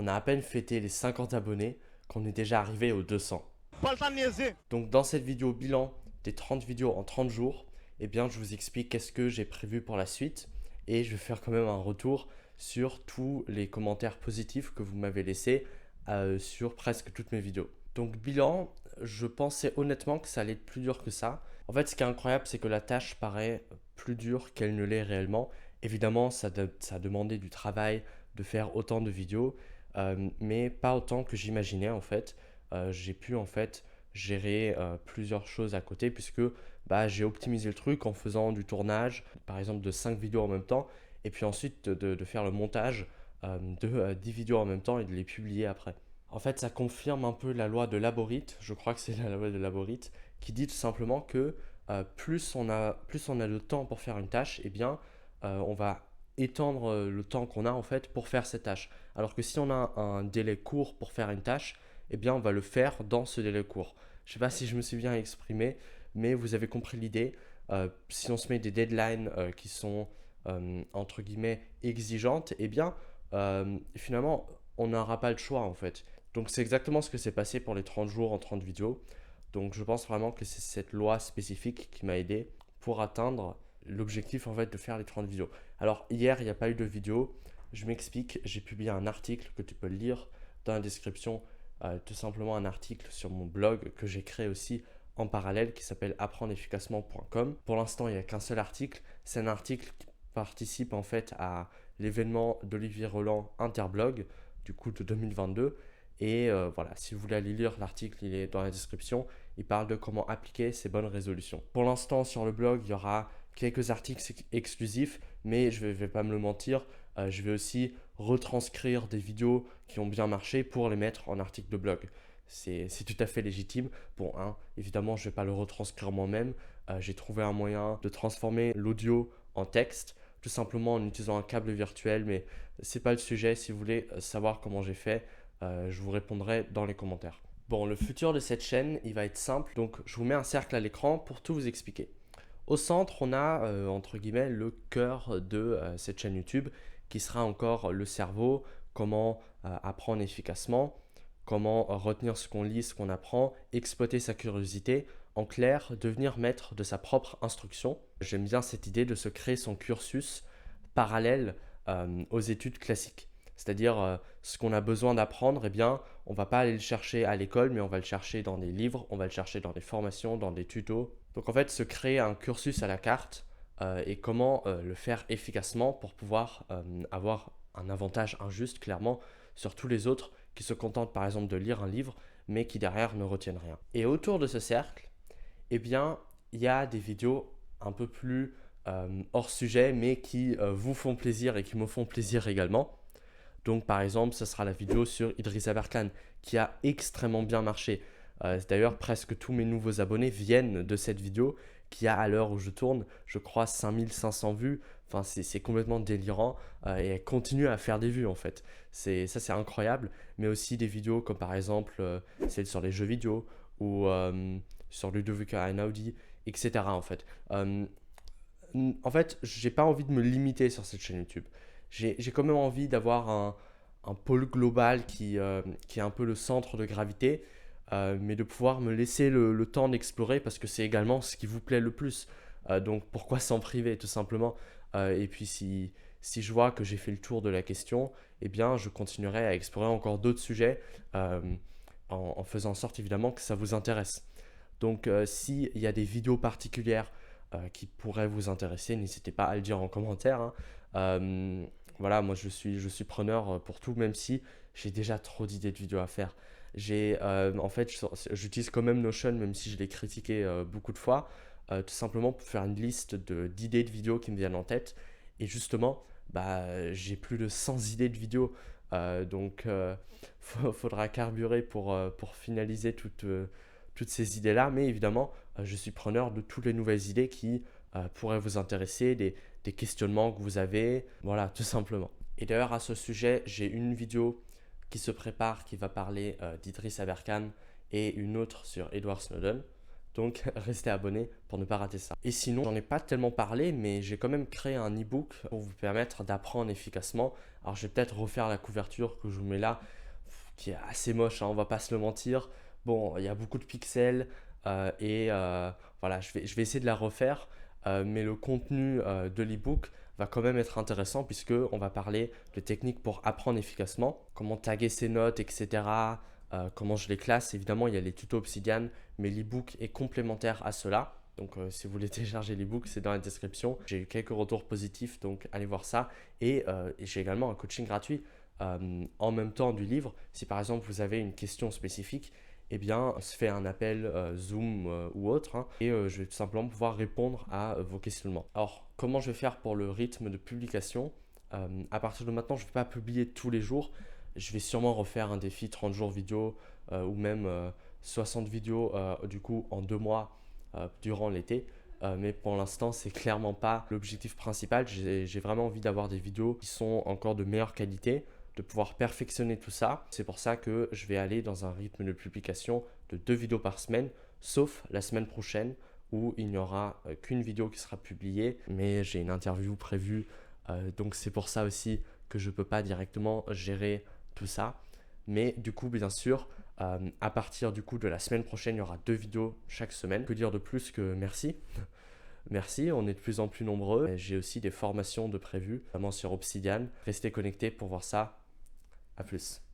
on a à peine fêté les 50 abonnés qu'on est déjà arrivé aux 200. Pas le temps de niaiser. Donc dans cette vidéo bilan des 30 vidéos en 30 jours, eh bien je vous explique qu'est-ce que j'ai prévu pour la suite et je vais faire quand même un retour sur tous les commentaires positifs que vous m'avez laissés sur presque toutes mes vidéos. Donc bilan, je pensais honnêtement que ça allait être plus dur que ça. En fait, ce qui est incroyable, c'est que la tâche paraît plus dure qu'elle ne l'est réellement. Évidemment, ça a demandé du travail de faire autant de vidéos, mais pas autant que j'imaginais en fait. J'ai pu en fait gérer plusieurs choses à côté puisque j'ai optimisé le truc en faisant du tournage, par exemple de 5 vidéos en même temps, et puis ensuite de faire le montage de 10 vidéos en même temps et de les publier après. En fait, ça confirme un peu la loi de Laborit, je crois que c'est la loi de Laborit, qui dit tout simplement que plus on a de temps pour faire une tâche, eh bien, on va étendre le temps qu'on a en fait pour faire cette tâche. Alors que si on a un délai court pour faire une tâche, eh bien, on va le faire dans ce délai court. Je ne sais pas si je me suis bien exprimé, mais vous avez compris l'idée. Si on se met des deadlines qui sont entre guillemets exigeantes, eh bien, finalement, on n'aura pas le choix en fait. Donc c'est exactement ce que s'est passé pour les 30 jours en 30 vidéos. Donc je pense vraiment que c'est cette loi spécifique qui m'a aidé pour atteindre l'objectif en fait de faire les 30 vidéos. Alors hier, il n'y a pas eu de vidéo. Je m'explique, j'ai publié un article que tu peux lire dans la description. Tout simplement un article sur mon blog que j'ai créé aussi en parallèle qui s'appelle apprendreefficacement.com. Pour l'instant, il n'y a qu'un seul article. C'est un article qui participe en fait à l'événement d'Olivier Roland Interblog du coup de 2022. Et voilà, si vous voulez aller lire l'article, il est dans la description. Il parle de comment appliquer ces bonnes résolutions. Pour l'instant, sur le blog, il y aura quelques articles exclusifs, mais je ne vais pas me le mentir, je vais aussi retranscrire des vidéos qui ont bien marché pour les mettre en article de blog. C'est tout à fait légitime. Bon, évidemment, je ne vais pas le retranscrire moi-même. J'ai trouvé un moyen de transformer l'audio en texte, tout simplement en utilisant un câble virtuel, mais ce n'est pas le sujet. Si vous voulez savoir comment j'ai fait, je vous répondrai dans les commentaires. Bon, le futur de cette chaîne, il va être simple. Donc, je vous mets un cercle à l'écran pour tout vous expliquer. Au centre, on a entre guillemets le cœur de cette chaîne YouTube qui sera encore le cerveau, comment apprendre efficacement, comment retenir ce qu'on lit, ce qu'on apprend, exploiter sa curiosité, en clair, devenir maître de sa propre instruction. J'aime bien cette idée de se créer son cursus parallèle aux études classiques. C'est-à-dire ce qu'on a besoin d'apprendre, eh bien, on ne va pas aller le chercher à l'école, mais on va le chercher dans des livres, on va le chercher dans des formations, dans des tutos. Donc en fait, se créer un cursus à la carte et comment le faire efficacement pour pouvoir avoir un avantage injuste, clairement, sur tous les autres qui se contentent par exemple de lire un livre, mais qui derrière ne retiennent rien. Et autour de ce cercle, eh bien, il y a des vidéos un peu plus hors sujet, mais qui vous font plaisir et qui me font plaisir également. Donc par exemple, ce sera la vidéo sur Idriss Aberkan qui a extrêmement bien marché. D'ailleurs, presque tous mes nouveaux abonnés viennent de cette vidéo qui a à l'heure où je tourne, je crois 5500 vues. Enfin, c'est complètement délirant et elle continue à faire des vues en fait. Ça, c'est incroyable. Mais aussi des vidéos comme par exemple celle sur les jeux vidéo ou sur Ludovica Einaudi, etc. En fait. J'ai pas envie de me limiter sur cette chaîne YouTube. J'ai quand même envie d'avoir un pôle global qui est un peu le centre de gravité, mais de pouvoir me laisser le temps d'explorer parce que c'est également ce qui vous plaît le plus. Donc pourquoi s'en priver tout simplement. Et puis si je vois que j'ai fait le tour de la question, eh bien je continuerai à explorer encore d'autres sujets en faisant en sorte évidemment que ça vous intéresse. Donc s'il y a des vidéos particulières qui pourraient vous intéresser, n'hésitez pas à le dire en commentaire. Voilà, moi je suis preneur pour tout, même si j'ai déjà trop d'idées de vidéos à faire. En fait, j'utilise quand même Notion, même si je l'ai critiqué beaucoup de fois, tout simplement pour faire une liste d'idées de vidéos qui me viennent en tête. Et justement, j'ai plus de 100 idées de vidéos. Donc, faudra carburer pour finaliser toutes ces idées-là. Mais évidemment, je suis preneur de toutes les nouvelles idées qui pourraient vous intéresser, des questionnements que vous avez, voilà, tout simplement. Et d'ailleurs, à ce sujet, j'ai une vidéo qui se prépare, qui va parler d'Idriss Aberkan et une autre sur Edward Snowden. Donc restez abonnés pour ne pas rater ça. Et sinon, j'en ai pas tellement parlé, mais j'ai quand même créé un e-book pour vous permettre d'apprendre efficacement. Alors je vais peut-être refaire la couverture que je vous mets là, qui est assez moche, hein, on va pas se le mentir. Bon, il y a beaucoup de pixels voilà, je vais essayer de la refaire, mais le contenu de l'e-book va quand même être intéressant puisque on va parler de techniques pour apprendre efficacement, comment taguer ses notes, etc. Comment je les classe. Évidemment, il y a les tutos Obsidian, mais l'e-book est complémentaire à cela. Donc, si vous voulez télécharger l'e-book, c'est dans la description. J'ai eu quelques retours positifs, donc allez voir ça. Et j'ai également un coaching gratuit en même temps du livre. Si par exemple vous avez une question spécifique, eh bien, on se fait un appel Zoom ou autre, hein, et je vais tout simplement pouvoir répondre à vos questionnements. Alors, comment je vais faire pour le rythme de publication? À partir de maintenant, je ne vais pas publier tous les jours. Je vais sûrement refaire un défi 30 jours vidéo ou même 60 vidéos du coup en 2 mois durant l'été. Mais pour l'instant, c'est clairement pas l'objectif principal. J'ai vraiment envie d'avoir des vidéos qui sont encore de meilleure qualité, de pouvoir perfectionner tout ça. C'est pour ça que je vais aller dans un rythme de publication de 2 vidéos par semaine, sauf la semaine prochaine où il n'y aura qu'une vidéo qui sera publiée, mais j'ai une interview prévue. Donc c'est pour ça aussi que je ne peux pas directement gérer tout ça. Mais du coup, bien sûr, à partir du coup de la semaine prochaine, il y aura 2 vidéos chaque semaine. Que dire de plus que merci. Merci, on est de plus en plus nombreux. J'ai aussi des formations de prévues, notamment sur Obsidian. Restez connectés pour voir ça. À plus.